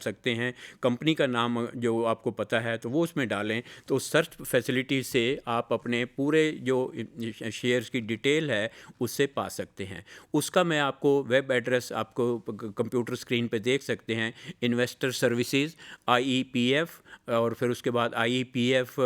सकते हैं, कंपनी का नाम जो आपको पता है तो वो उसमें डालें, तो सर्च फैसिलिटी से आप अपने पूरे जो शेयर्स की डिटेल है उससे पा सकते हैं। उसका मैं आपको वेब एड्रेस आपको कंप्यूटर स्क्रीन पे देख सकते हैं, इन्वेस्टर सर्विसेज IEPF, और फिर उसके बाद IEPF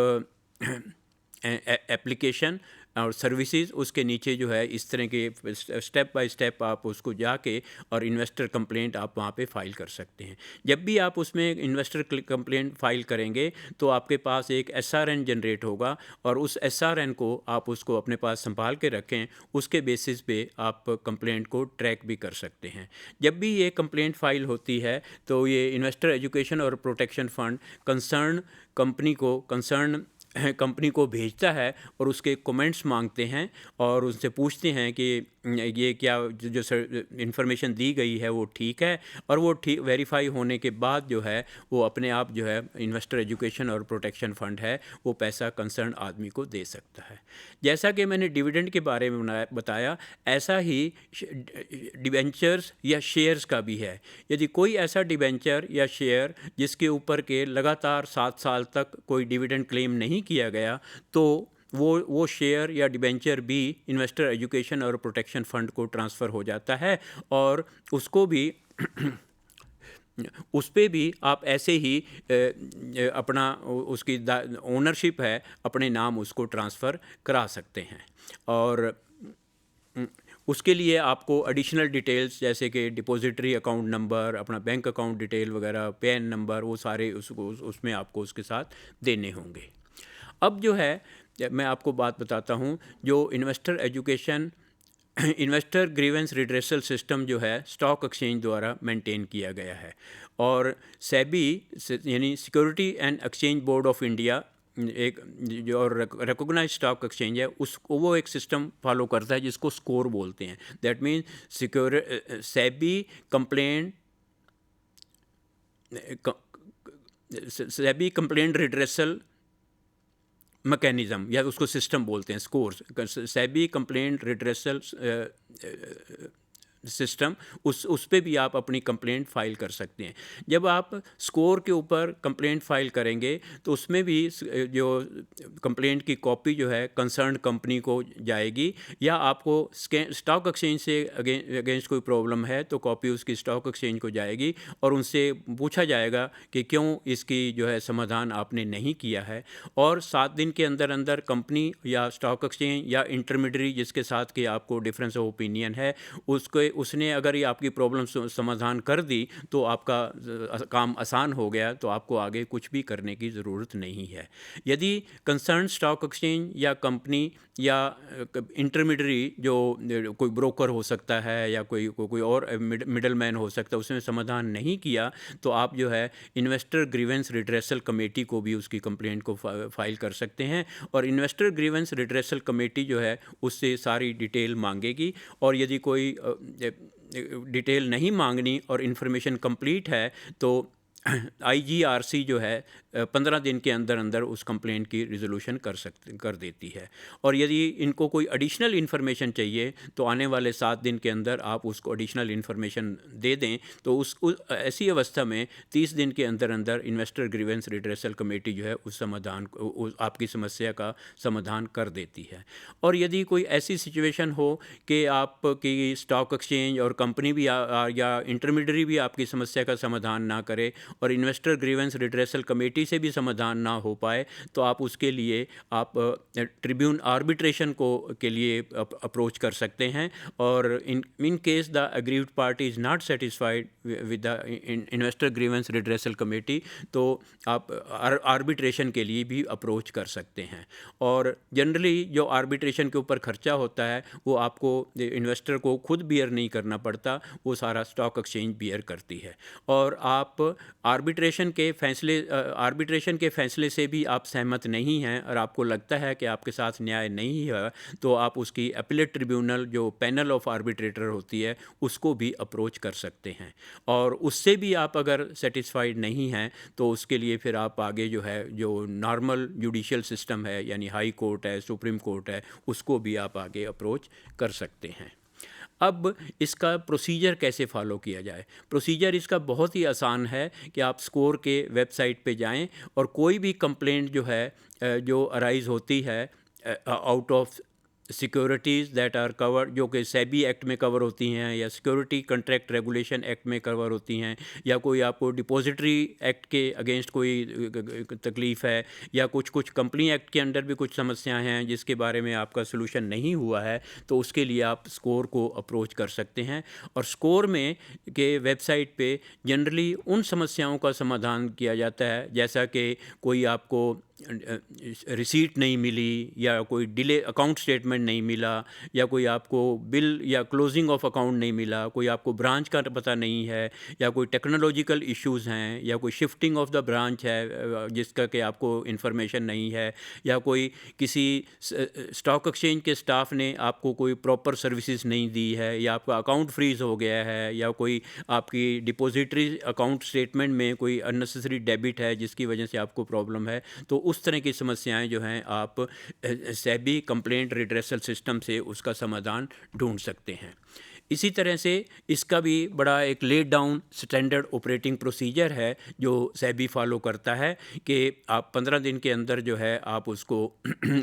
एप्लीकेशन और सर्विसेज, उसके नीचे जो है इस तरह के स्टेप बाय स्टेप आप उसको जाके और इन्वेस्टर कंप्लेंट आप वहाँ पे फाइल कर सकते हैं। जब भी आप उसमें इन्वेस्टर कंप्लेंट फाइल करेंगे तो आपके पास एक SRN जनरेट होगा, और उस SRN को आप उसको अपने पास संभाल के रखें, उसके बेसिस पे आप कंप्लेंट को ट्रैक भी कर सकते हैं। जब भी ये कंप्लेंट फाइल होती है तो ये इन्वेस्टर एजुकेशन और प्रोटेक्शन फ़ंड कंसर्न कंपनी को भेजता है और उसके कमेंट्स मांगते हैं और उनसे पूछते हैं कि ये क्या जो इन्फॉर्मेशन दी गई है वो ठीक है, और वो ठीक वेरीफाई होने के बाद जो है वो अपने आप जो है इन्वेस्टर एजुकेशन और प्रोटेक्शन फ़ंड है वो पैसा कंसर्न आदमी को दे सकता है। जैसा कि मैंने डिविडेंड के बारे में बताया, ऐसा ही डिबेंचर्स या शेयर्स का भी है। यदि कोई ऐसा डिबेंचर या शेयर जिसके ऊपर के लगातार 7 साल तक कोई डिविडेंड क्लेम नहीं किया गया, तो वो शेयर या डिबेंचर भी इन्वेस्टर एजुकेशन और प्रोटेक्शन फ़ंड को ट्रांसफ़र हो जाता है, और उसको भी उस पे भी आप ऐसे ही अपना उसकी ओनरशिप है अपने नाम उसको ट्रांसफ़र करा सकते हैं। और उसके लिए आपको एडिशनल डिटेल्स जैसे कि डिपॉजिटरी अकाउंट नंबर, अपना बैंक अकाउंट डिटेल वगैरह, पैन नंबर, वो सारे उसमें आपको उसके साथ देने होंगे। अब जो है मैं आपको बात बताता हूँ, जो इन्वेस्टर ग्रीवेंस रिड्रेसल सिस्टम जो है स्टॉक एक्सचेंज द्वारा मेंटेन किया गया है, और सेबी यानी security and exchange board of India एक जो रिकॉग्नाइज स्टॉक एक्सचेंज है उसको वो एक सिस्टम फॉलो करता है जिसको स्कोर बोलते हैं। That means SEBI complaint redressal mechanism, या उसको सिस्टम बोलते हैं, scores, SEBI complaint redressal system, उस पे भी आप अपनी कंप्लेंट फाइल कर सकते हैं। जब आप स्कोर के ऊपर कंप्लेंट फाइल करेंगे तो उसमें भी जो कंप्लेंट की कॉपी जो है कंसर्न कंपनी को जाएगी, या आपको स्टॉक एक्सचेंज से अगेंस्ट कोई प्रॉब्लम है तो कॉपी उसकी स्टॉक एक्सचेंज को जाएगी, और उनसे पूछा जाएगा कि क्यों इसकी जो है समाधान आपने नहीं किया है, और 7 दिन के अंदर अंदर कंपनी या स्टॉक एक्सचेंज या इंटरमीडियरी जिसके साथ कि आपको डिफरेंस ऑफ ओपिनियन है उसने अगर ये आपकी प्रॉब्लम समाधान कर दी तो आपका काम आसान हो गया, तो आपको आगे कुछ भी करने की ज़रूरत नहीं है। यदि कंसर्न स्टॉक एक्सचेंज या कंपनी या इंटरमीडियरी जो कोई ब्रोकर हो सकता है या कोई और मिडल मैन हो सकता है उसने समाधान नहीं किया, तो आप जो है इन्वेस्टर ग्रीवेंस रिड्रेसल कमेटी को भी उसकी कंप्लेंट को फाइल कर सकते हैं, और इन्वेस्टर ग्रीवेंस रिड्रेसल कमेटी जो है उससे सारी डिटेल मांगेगी, और यदि कोई डिटेल नहीं मांगनी और इन्फॉर्मेशन कंप्लीट है तो IGRC जो है 15 दिन के अंदर अंदर उस कंप्लेंट की रिजोल्यूशन कर देती है। और यदि इनको कोई एडिशनल इन्फॉर्मेशन चाहिए तो आने वाले 7 दिन के अंदर आप उसको एडिशनल इन्फॉर्मेशन दे दें, तो ऐसी अवस्था में 30 दिन के अंदर अंदर इन्वेस्टर ग्रीवेंस रिड्रेसल कमेटी जो है आपकी समस्या का समाधान कर देती है। और यदि कोई ऐसी सिचुएशन हो कि आपकी स्टॉक एक्सचेंज और कंपनी भी या इंटरमीडियरी भी आपकी समस्या का समाधान ना करे और इन्वेस्टर ग्रीवेंस रिड्रेसल कमेटी से भी समाधान ना हो पाए, तो आप उसके लिए आप ट्रिब्यून आर्बिट्रेशन के लिए अप्रोच कर सकते हैं, और in case the aggrieved party is not satisfied with the investor grievance redressal committee, तो आप आर्बिट्रेशन के लिए भी अप्रोच कर सकते हैं। और जनरली जो आर्बिट्रेशन के ऊपर खर्चा होता है वो आपको इन्वेस्टर को खुद बियर नहीं करना पड़ता, वो सारा स्टॉक एक्सचेंज बियर करती है। और आप आर्बिट्रेशन के फैसले से भी आप सहमत नहीं हैं और आपको लगता है कि आपके साथ न्याय नहीं है, तो आप उसकी अपीलेट ट्रिब्यूनल जो पैनल ऑफ आर्बिट्रेटर होती है उसको भी अप्रोच कर सकते हैं, और उससे भी आप अगर सेटिस्फाइड नहीं हैं तो उसके लिए फिर आप आगे जो है जो नॉर्मल जुडिशियल सिस्टम है यानी हाई कोर्ट है, सुप्रीम कोर्ट है, उसको भी आप आगे अप्रोच कर सकते हैं। अब इसका प्रोसीजर कैसे फ़ॉलो किया जाए? प्रोसीजर इसका बहुत ही आसान है कि आप स्कोर के वेबसाइट पे जाएँ और कोई भी कंप्लेंट जो है जो अराइज़ होती है out of securities that are covered, जो कि सेबी एक्ट में कवर होती हैं या सिक्योरिटी कंट्रैक्ट रेगुलेशन एक्ट में कवर होती हैं, या कोई आपको डिपॉजिटरी एक्ट के अगेंस्ट कोई तकलीफ़ है, या कुछ कुछ कंपनी एक्ट के अंडर भी कुछ समस्याएं हैं जिसके बारे में आपका सोल्यूशन नहीं हुआ है, तो उसके लिए आप स्कोर को अप्रोच कर सकते हैं। और स्कोर में के वेबसाइट पे जनरली उन समस्याओं का समाधान किया जाता है, जैसा कि कोई आपको रिसीट नहीं मिली, या कोई डिले अकाउंट स्टेटमेंट नहीं मिला, या कोई आपको बिल या क्लोजिंग ऑफ अकाउंट नहीं मिला, कोई आपको ब्रांच का पता नहीं है, या कोई टेक्नोलॉजिकल इश्यूज़ हैं, या कोई शिफ्टिंग ऑफ द ब्रांच है जिसका कि आपको इन्फॉर्मेशन नहीं है, या कोई किसी स्टॉक एक्सचेंज के स्टाफ ने आपको कोई प्रॉपर सर्विसेज नहीं दी है, या आपका अकाउंट फ्रीज हो गया है, या कोई आपकी डिपॉजिटरी अकाउंट स्टेटमेंट में कोई अननेसेसरी डेबिट है जिसकी वजह से आपको प्रॉब्लम है, तो उस तरह की समस्याएं जो हैं आप सेबी कंप्लेंट रिड्रेसल सिस्टम से उसका समाधान ढूंढ सकते हैं। इसी तरह से इसका भी बड़ा एक laid down standard operating procedure है जो सेबी फॉलो करता है कि आप 15 दिन के अंदर जो है आप उसको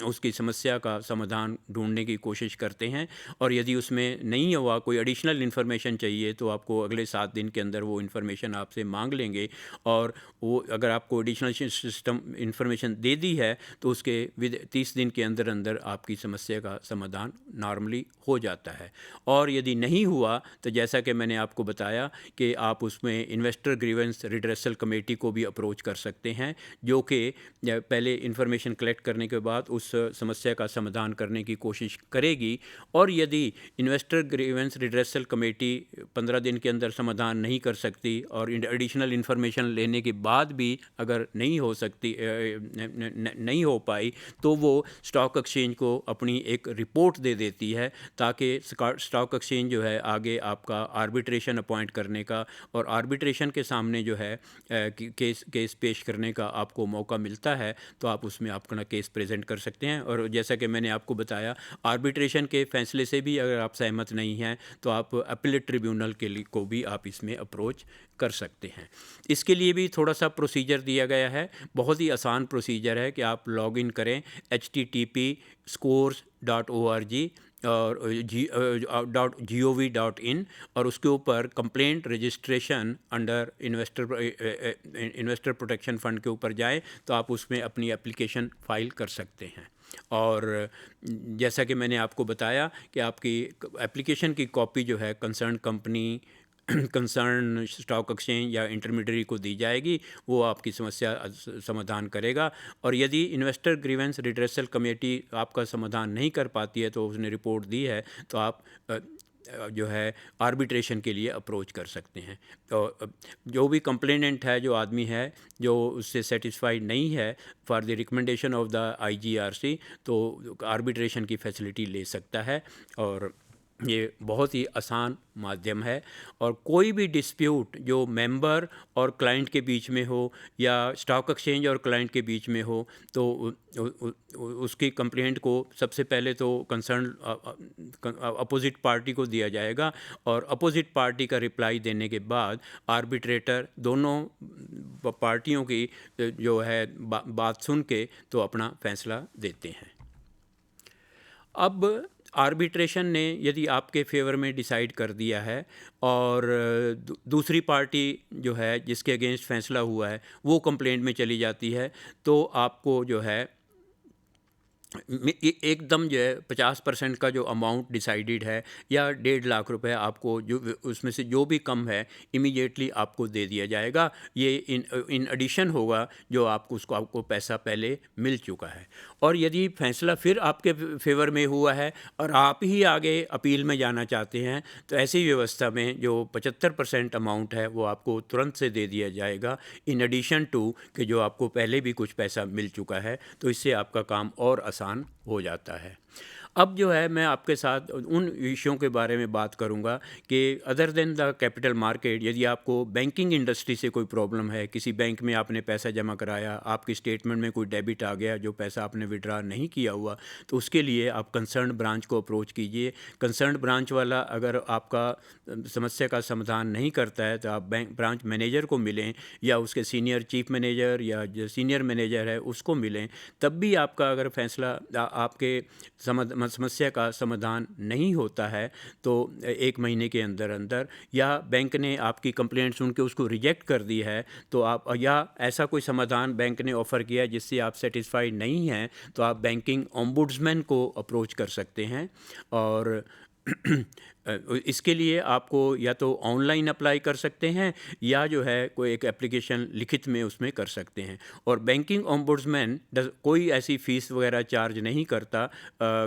उसकी समस्या का समाधान ढूंढने की कोशिश करते हैं, और यदि उसमें नहीं हुआ, कोई एडिशनल इन्फॉर्मेशन चाहिए, तो आपको अगले 7 दिन के अंदर वो इन्फॉर्मेशन आपसे मांग लेंगे, और वो अगर आपको एडिशनल सिस्टम इन्फॉर्मेशन दे दी है तो उसके विद 30 दिन के अंदर अंदर आपकी समस्या का समाधान नॉर्मली हो जाता है। और यदि नहीं हुआ तो जैसा कि मैंने आपको बताया कि आप उसमें इन्वेस्टर ग्रीवेंस रिड्रेसल कमेटी को भी अप्रोच कर सकते हैं, जो कि पहले इन्फॉर्मेशन कलेक्ट करने के बाद उस समस्या का समाधान करने की कोशिश करेगी। और यदि इन्वेस्टर ग्रीवेंस रिड्रेसल कमेटी 15 दिन के अंदर समाधान नहीं कर सकती और एडिशनल इन्फॉर्मेशन लेने के बाद भी अगर नहीं हो सकती नहीं हो पाई, तो वो स्टॉक एक्सचेंज को अपनी एक रिपोर्ट दे देती है, ताकि स्टॉक एक्सचेंज जो है आगे आपका आर्बिट्रेशन अपॉइंट करने का और आर्बिट्रेशन के सामने जो है केस पेश करने का आपको मौका मिलता है, तो आप उसमें अपना केस प्रेजेंट कर सकते हैं। और जैसा कि मैंने आपको बताया, आर्बिट्रेशन के फैसले से भी अगर आप सहमत नहीं हैं तो आप अपीलेट ट्रिब्यूनल के लिए को भी आप इसमें अप्रोच कर सकते हैं। इसके लिए भी थोड़ा सा प्रोसीजर दिया गया है, बहुत ही आसान प्रोसीजर है कि आप लॉग इन करें http://scores.org और .gov.in और उसके ऊपर complaint registration under investor protection fund के ऊपर जाएं, तो आप उसमें अपनी एप्लीकेशन फ़ाइल कर सकते हैं। और जैसा कि मैंने आपको बताया कि आपकी एप्लीकेशन की कॉपी जो है concern company, concern stock exchange या इंटरमीडियरी को दी जाएगी, वो आपकी समस्या समाधान करेगा। और यदि इन्वेस्टर ग्रीवेंस रिड्रेसल कमेटी आपका समाधान नहीं कर पाती है, तो उसने रिपोर्ट दी है, तो आप जो है आर्बिट्रेशन के लिए अप्रोच कर सकते हैं। तो जो भी कंप्लेनेंट है, जो आदमी है जो उससे सेटिस्फाइड नहीं है for the recommendation of the IGRC, तो आर्बिट्रेशन की फैसिलिटी ले सकता है। और ये बहुत ही आसान माध्यम है, और कोई भी डिस्प्यूट जो मेंबर और क्लाइंट के बीच में हो या स्टॉक एक्सचेंज और क्लाइंट के बीच में हो, तो उसकी कंप्लेंट को सबसे पहले तो कंसर्न अपोजिट पार्टी को दिया जाएगा, और अपोजिट पार्टी का रिप्लाई देने के बाद आर्बिट्रेटर दोनों पार्टियों की जो है बात सुन के तो अपना फैसला देते हैं। अब आर्बिट्रेशन ने यदि आपके फेवर में डिसाइड कर दिया है और दूसरी पार्टी जो है जिसके अगेंस्ट फैसला हुआ है वो कंप्लेंट में चली जाती है, तो आपको जो है एकदम जो है 50% का जो अमाउंट डिसाइडेड है या 1.5 लाख रुपए आपको जो उसमें से जो भी कम है इमीडिएटली आपको दे दिया जाएगा। ये इन एडिशन होगा जो आपको पैसा पहले मिल चुका है। और यदि फैसला फिर आपके फेवर में हुआ है और आप ही आगे अपील में जाना चाहते हैं, तो ऐसी व्यवस्था में जो 75% अमाउंट है वो आपको तुरंत से दे दिया जाएगा, इन एडिशन टू कि जो आपको पहले भी कुछ पैसा मिल चुका है, तो इससे आपका काम और आसान हो जाता है। अब जो है मैं आपके साथ उन विषयों के बारे में बात करूंगा कि other than the capital market, यदि आपको बैंकिंग इंडस्ट्री से कोई प्रॉब्लम है, किसी बैंक में आपने पैसा जमा कराया, आपकी स्टेटमेंट में कोई डेबिट आ गया, जो पैसा आपने विड्रा नहीं किया हुआ, तो उसके लिए आप कंसर्न ब्रांच को अप्रोच कीजिए। कंसर्न ब्रांच वाला अगर आपका समस्या का समाधान नहीं करता है तो आप बैंक ब्रांच मैनेजर को मिलें या उसके सीनियर चीफ मैनेजर या जो सीनियर मैनेजर है उसको मिलें। तब भी आपका अगर फैसला आपके समस्या का समाधान नहीं होता है तो 1 महीने के अंदर अंदर, या बैंक ने आपकी कंप्लेंट सुन के उसको रिजेक्ट कर दी है, तो आप, या ऐसा कोई समाधान बैंक ने ऑफ़र किया जिससे आप सेटिस्फाइड नहीं हैं, तो आप बैंकिंग ओम्बुड्समैन को अप्रोच कर सकते हैं। और इसके लिए आपको या तो ऑनलाइन अप्लाई कर सकते हैं या जो है कोई एक एप्लीकेशन लिखित में उसमें कर सकते हैं। और बैंकिंग ओम्बुड्समैन कोई ऐसी फ़ीस वगैरह चार्ज नहीं करता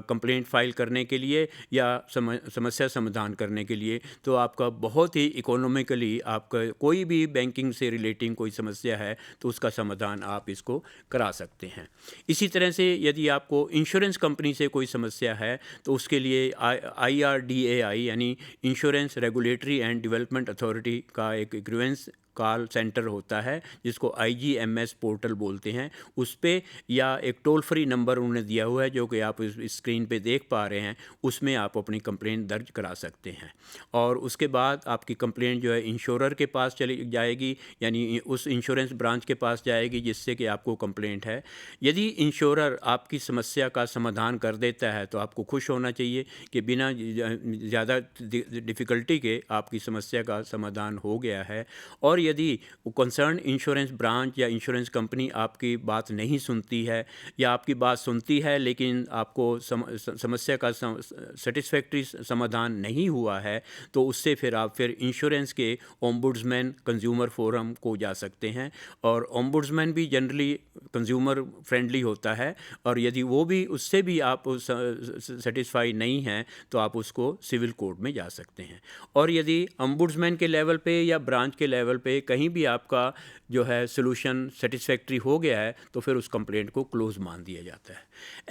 कंप्लेंट फ़ाइल करने के लिए या समस्या समाधान करने के लिए। तो आपका बहुत ही इकोनॉमिकली आपका कोई भी बैंकिंग से रिलेटिंग कोई समस्या है तो उसका समाधान आप इसको करा सकते हैं। इसी तरह से यदि आपको इंश्योरेंस कंपनी से कोई समस्या है तो उसके लिए IRDAI यानी insurance regulatory and development authority का एक ग्रीवेंस कॉल सेंटर होता है जिसको IGMS पोर्टल बोलते हैं। उस पर या एक टोल फ्री नंबर उन्होंने दिया हुआ है जो कि आप इस स्क्रीन पे देख पा रहे हैं, उसमें आप अपनी कंप्लेंट दर्ज करा सकते हैं। और उसके बाद आपकी कंप्लेंट जो है इंश्योरर के पास चली जाएगी, यानी उस इंश्योरेंस ब्रांच के पास जाएगी जिससे कि आपको कंप्लेंट है। यदि इंश्योरर आपकी समस्या का समाधान कर देता है तो आपको खुश होना चाहिए कि बिना ज़्यादा डिफ़िकल्टी के आपकी समस्या का समाधान हो गया है। और यदि कंसर्न इंश्योरेंस ब्रांच या इंश्योरेंस कंपनी आपकी बात नहीं सुनती है या आपकी बात सुनती है लेकिन आपको समस्या का सेटिस्फैक्ट्री समाधान नहीं हुआ है, तो उससे फिर आप इंश्योरेंस के ओम्बुड्समैन कंज्यूमर फोरम को जा सकते हैं। और ओम्बुड्समैन भी जनरली कंज्यूमर फ्रेंडली होता है, और यदि वो भी उससे भी आप सेटिस्फाई नहीं हैं तो आप उसको सिविल कोर्ट में जा सकते हैं। और यदि ओम्बुड्समैन के लेवल पे या ब्रांच के लेवल पे कहीं भी आपका जो है सॉल्यूशन सेटिस्फैक्ट्री हो गया है तो फिर उस कंप्लेंट को क्लोज मान दिया जाता है।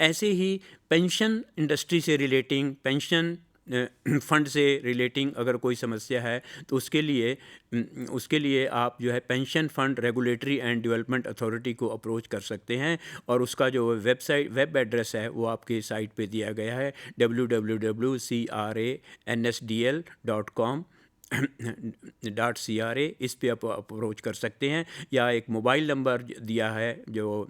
ऐसे ही पेंशन इंडस्ट्री से रिलेटिंग, पेंशन फंड से रिलेटिंग अगर कोई समस्या है तो उसके लिए आप जो है pension fund regulatory and development authority को अप्रोच कर सकते हैं। और उसका जो वेब एड्रेस है वो आपके साइट पे दिया गया है www.cransdl.com.CRA। इस पे आप अप्रोच कर सकते हैं, या एक मोबाइल नंबर दिया है जो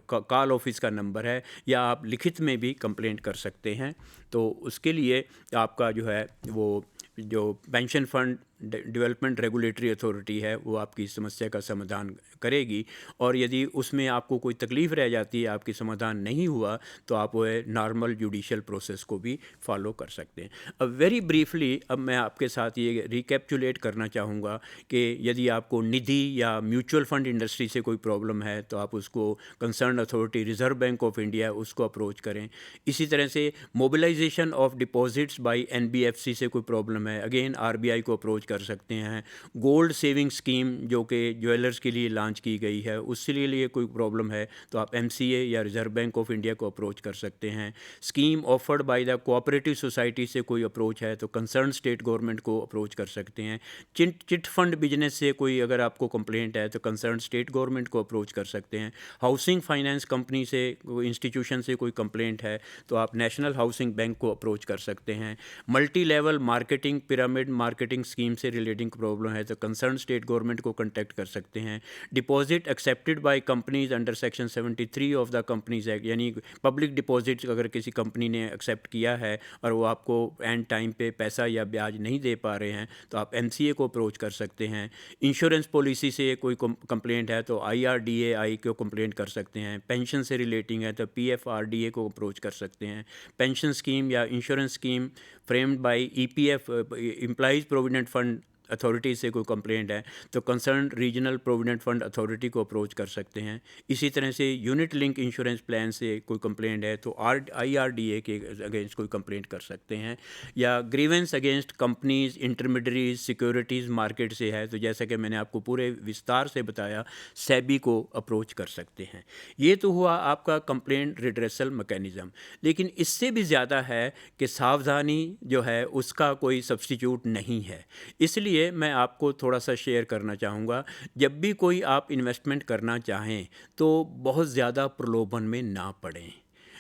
कॉल ऑफिस का नंबर है, या आप लिखित में भी कंप्लेंट कर सकते हैं। तो उसके लिए आपका जो है वो जो pension fund development regulatory authority है वो आपकी समस्या का समाधान करेगी। और यदि उसमें आपको कोई तकलीफ़ रह जाती है, आपकी समाधान नहीं हुआ, तो आप वो नॉर्मल जुडिशियल प्रोसेस को भी फॉलो कर सकते हैं। अब वेरी ब्रीफली अब मैं आपके साथ ये रिकैप्चुलेट करना चाहूँगा कि यदि आपको निधि या म्यूचुअल फंड इंडस्ट्री से कोई प्रॉब्लम है तो आप उसको concern authority Reserve Bank of India उसको अप्रोच करें। इसी तरह से mobilisation of deposits by NBFC से कोई प्रॉब्लम है, अगेन RBI को अप्रोच कर सकते हैं। गोल्ड सेविंग स्कीम जो कि ज्वेलर्स के लिए लॉन्च की गई है, उसके लिए कोई प्रॉब्लम है तो आप MCA या रिजर्व बैंक ऑफ इंडिया को अप्रोच कर सकते हैं। Scheme offered by the cooperative society से कोई अप्रोच है तो कंसर्न स्टेट गवर्नमेंट को अप्रोच कर सकते हैं। चिट फंड बिजनेस से कोई अगर आपको कंप्लेंट है तो कंसर्न स्टेट गवर्नमेंट को अप्रोच कर सकते हैं। हाउसिंग फाइनेंस कंपनी से, इंस्टीट्यूशन से कोई कंप्लेंट है तो आप नेशनल हाउसिंग बैंक को अप्रोच कर सकते हैं। Multi level marketing, pyramid marketing scheme से रिलेटिंग प्रॉब्लम है तो कंसर्न स्टेट गवर्नमेंट को कॉन्टैक्ट कर सकते हैं। Deposit accepted by companies under section 73 of the companies act, यानी पब्लिक डिपॉजिट अगर किसी कंपनी ने एक्सेप्ट किया है और वो आपको एंड टाइम पे पैसा या ब्याज नहीं दे पा रहे हैं तो आप MCA को अप्रोच कर सकते हैं। इंश्योरेंस पॉलिसी से कोई कंप्लेंट है तो IRDAI को कंप्लेंट कर सकते हैं। पेंशन से रिलेटिंग है तो PFRDA को अप्रोच कर सकते हैं। पेंशन स्कीम या insurance scheme framed bye EPF, employees provident fund authority से कोई कंप्लेंट है तो concern regional provident fund authority को अप्रोच कर सकते हैं। इसी तरह से यूनिट लिंक इंश्योरेंस प्लान से कोई कंप्लेंट है तो IRDA के अगेंस्ट कोई कंप्लेंट कर सकते हैं, या grievance against companies intermediaries securities market से है तो जैसा कि मैंने आपको पूरे विस्तार से बताया सेबी को अप्रोच कर सकते हैं। ये तो हुआ आपका कंप्लेंट रिड्रेसल मैकेनिज़्म। लेकिन इससे भी ज़्यादा है कि सावधानी जो है उसका कोई सब्स्टिट्यूट नहीं है। इसलिए मैं आपको थोड़ा सा शेयर करना चाहूँगा, जब भी कोई आप इन्वेस्टमेंट करना चाहें तो बहुत ज़्यादा प्रलोभन में ना पड़ें।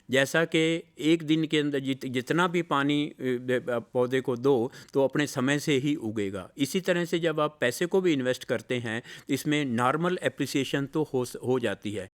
जैसा कि एक दिन के अंदर जितना भी पानी पौधे को दो तो अपने समय से ही उगेगा। इसी तरह से जब आप पैसे को भी इन्वेस्ट करते हैं इसमें नॉर्मल एप्रिसिएशन तो हो जाती है।